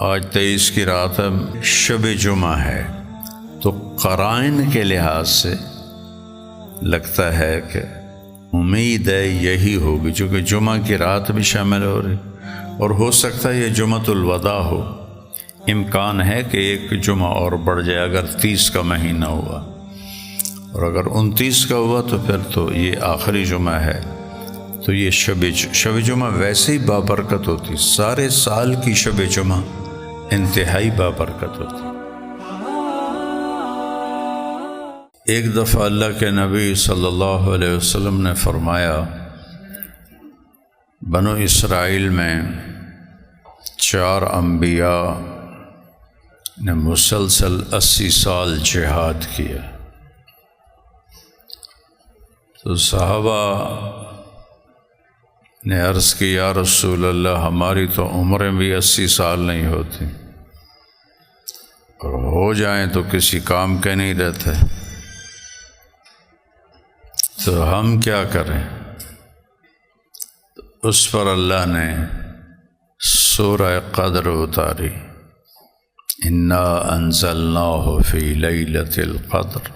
آج 23 کی رات ہے، شب جمعہ ہے، تو قرائن کے لحاظ سے لگتا ہے کہ امید ہے یہی ہوگی، چونکہ جمعہ کی رات بھی شامل ہو رہی اور ہو سکتا ہے یہ جمعۃ الوداع ہو۔ امکان ہے کہ ایک جمعہ اور بڑھ جائے اگر 30 کا مہینہ ہوا، اور اگر 29 کا ہوا تو پھر تو یہ آخری جمعہ ہے۔ تو یہ شب جمعہ ویسے ہی بابرکت ہوتی، سارے سال کی شب جمعہ انتہائی بابرکت ہوتی۔ ایک دفعہ اللہ کے نبی صلی اللہ علیہ وسلم نے فرمایا، بنو اسرائیل میں 4 انبیاء نے مسلسل 80 سال جہاد کیا۔ تو صحابہ نے عرض کی، یا رسول اللہ، ہماری تو عمریں بھی 80 سال نہیں ہوتی، اور ہو جائیں تو کسی کام کے نہیں رہتے، تو ہم کیا کریں؟ اس پر اللہ نے سورہ قدر اتاری، انا انزلناہ فی لیلۃ القدر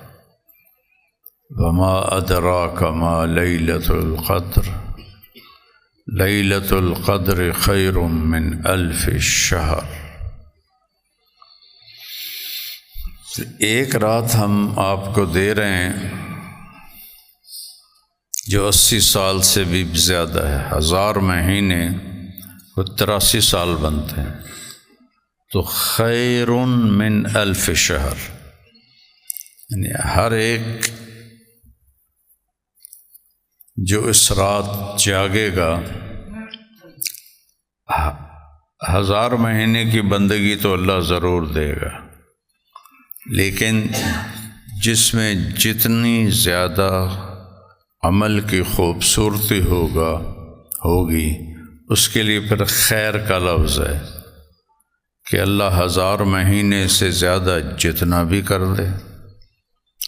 وما ادراک ما لیلۃ القدر لیلۃ القدر خیر من 1000 شہر۔ ایک رات ہم آپ کو دے رہے ہیں جو 80 سال سے بھی زیادہ ہے، 1000 مہینے کو 83 سال بنتے ہیں، تو خیر من 1000 شہر، یعنی ہر ایک جو اس رات جاگے گا 1000 مہینے کی بندگی تو اللہ ضرور دے گا، لیکن جس میں جتنی زیادہ عمل کی خوبصورتی ہوگی اس کے لیے پھر خیر کا لفظ ہے کہ اللہ 1000 مہینے سے زیادہ جتنا بھی کر دے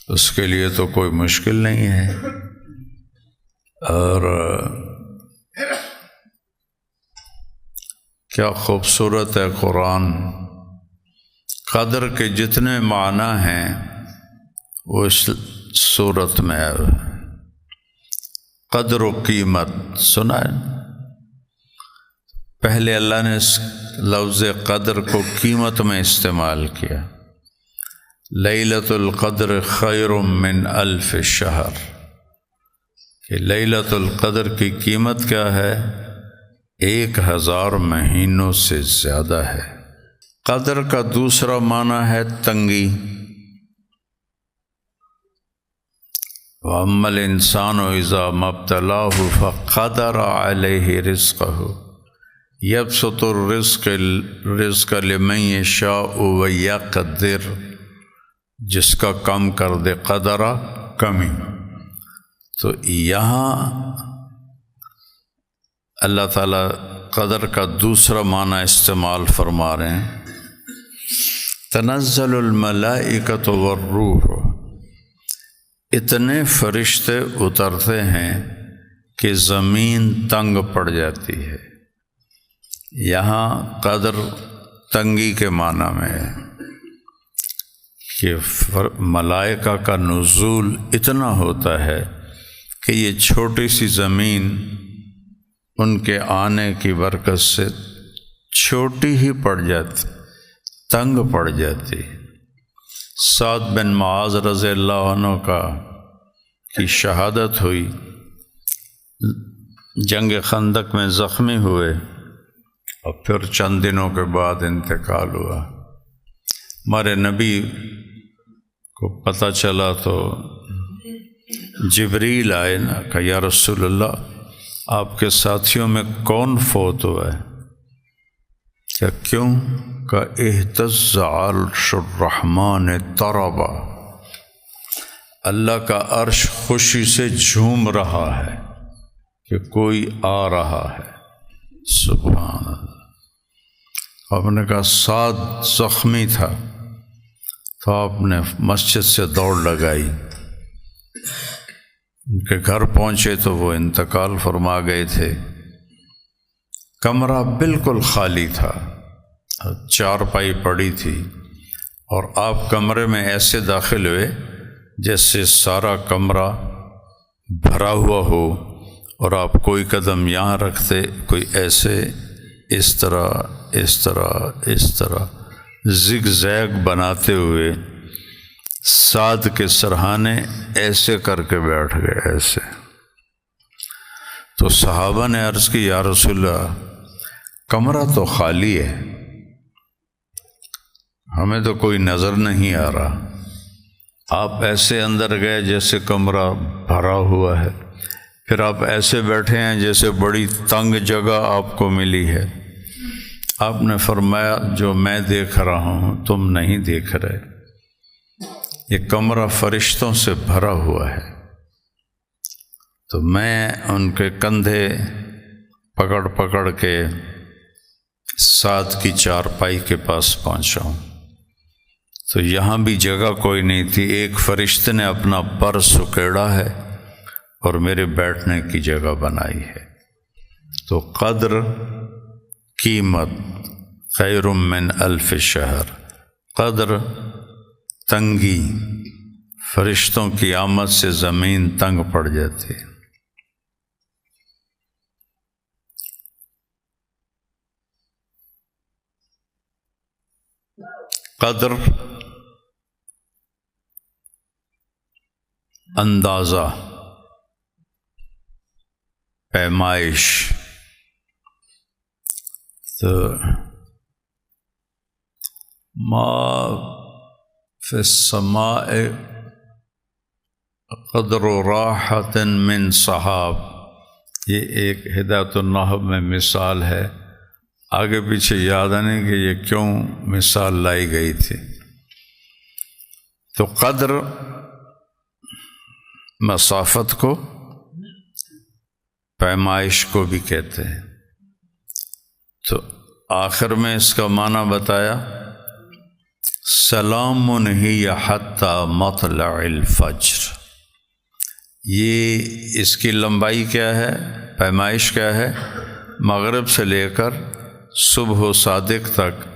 اس کے لیے تو کوئی مشکل نہیں ہے۔ اور کیا خوبصورت ہے قرآن، قدر کے جتنے معنی ہیں وہ اس صورت میں ہے۔ قدر و قیمت سنا ہے، پہلے اللہ نے اس لفظ قدر کو قیمت میں استعمال کیا، لیلۃ القدر خیر من 1000 شہر، کہ لیلۃ القدر کی قیمت کیا ہے؟ 1000 مہینوں سے زیادہ ہے۔ قدر کا دوسرا معنی ہے تنگی، وَأَمَّا الْإِنسَانُ إِذَا مَا ابْتَلَاهُ فَقَدَرَ عَلَيْهِ رِزْقَهُ يَبْسُطُ الرِّزْقَ لِمَن يَشَاءُ وَيَقْدِرُ، جس کا کم کر دے قدرہ کمی۔ تو یہاں اللہ تعالیٰ قدر کا دوسرا معنی استعمال فرما رہے ہیں، تنزل الملائکۃ والروح، اتنے فرشتے اترتے ہیں کہ زمین تنگ پڑ جاتی ہے۔ یہاں قدر تنگی کے معنی میں ہے کہ ملائکہ کا نزول اتنا ہوتا ہے کہ یہ چھوٹی سی زمین ان کے آنے کی برکت سے چھوٹی ہی پڑ جاتی، تنگ پڑ جاتی۔ سعد بن معاذ رضی اللہ عنہ کی شہادت ہوئی، جنگ خندق میں زخمی ہوئے اور پھر چند دنوں کے بعد انتقال ہوا۔ ہمارے نبی کو پتہ چلا تو جبریل آئے نا، کہ یا رسول اللہ، آپ کے ساتھیوں میں کون فوت ہوا ہے؟ کہ کیوں؟ کہ اہتز عرش الرحمن طربا، اللہ کا عرش خوشی سے جھوم رہا ہے کہ کوئی آ رہا ہے۔ سبحان اللہ۔ آپ نے کہا سعد زخمی تھا، تو آپ نے مسجد سے دوڑ لگائی، ان کے گھر پہنچے تو وہ انتقال فرما گئے تھے۔ کمرہ بالکل خالی تھا، چارپائی پڑی تھی، اور آپ کمرے میں ایسے داخل ہوئے جیسے سارا کمرہ بھرا ہوا ہو، اور آپ کوئی قدم یہاں رکھتے، کوئی ایسے، اس طرح زگ زیگ بناتے ہوئے سعد کے سرہانے ایسے کر کے بیٹھ گئے ایسے۔ تو صحابہ نے عرض کی یا رسول اللہ کمرہ تو خالی ہے، ہمیں تو کوئی نظر نہیں آ رہا، آپ ایسے اندر گئے جیسے کمرہ بھرا ہوا ہے، پھر آپ ایسے بیٹھے ہیں جیسے بڑی تنگ جگہ آپ کو ملی ہے۔ آپ نے فرمایا جو میں دیکھ رہا ہوں تم نہیں دیکھ رہے، یہ کمرہ فرشتوں سے بھرا ہوا ہے۔ تو میں ان کے کندھے پکڑ پکڑ کے سعد کی چارپائی کے پاس پہنچا ہوں، تو یہاں بھی جگہ کوئی نہیں تھی، ایک فرشتے نے اپنا پر سکیڑا ہے اور میرے بیٹھنے کی جگہ بنائی ہے۔ تو قدر، قیمت خیر من الف شہر، قدر تنگی، فرشتوں کی آمد سے زمین تنگ پڑ جاتی ہے۔ قدر اندازہ، پیمائش۔ تو ما فی السماء قدر راحت من صحاب، یہ ایک ہدایت النحو میں مثال ہے، آگے پیچھے یاد آنے کہ یہ کیوں مثال لائی گئی تھی۔ تو قدر مسافت کو، پیمائش کو بھی کہتے ہیں۔ تو آخر میں اس کا معنی بتایا سلام ہی حتی مطلع الفجر، یہ اس کی لمبائی کیا ہے، پیمائش کیا ہے، مغرب سے لے کر صبح و صادق تک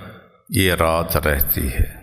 یہ رات رہتی ہے۔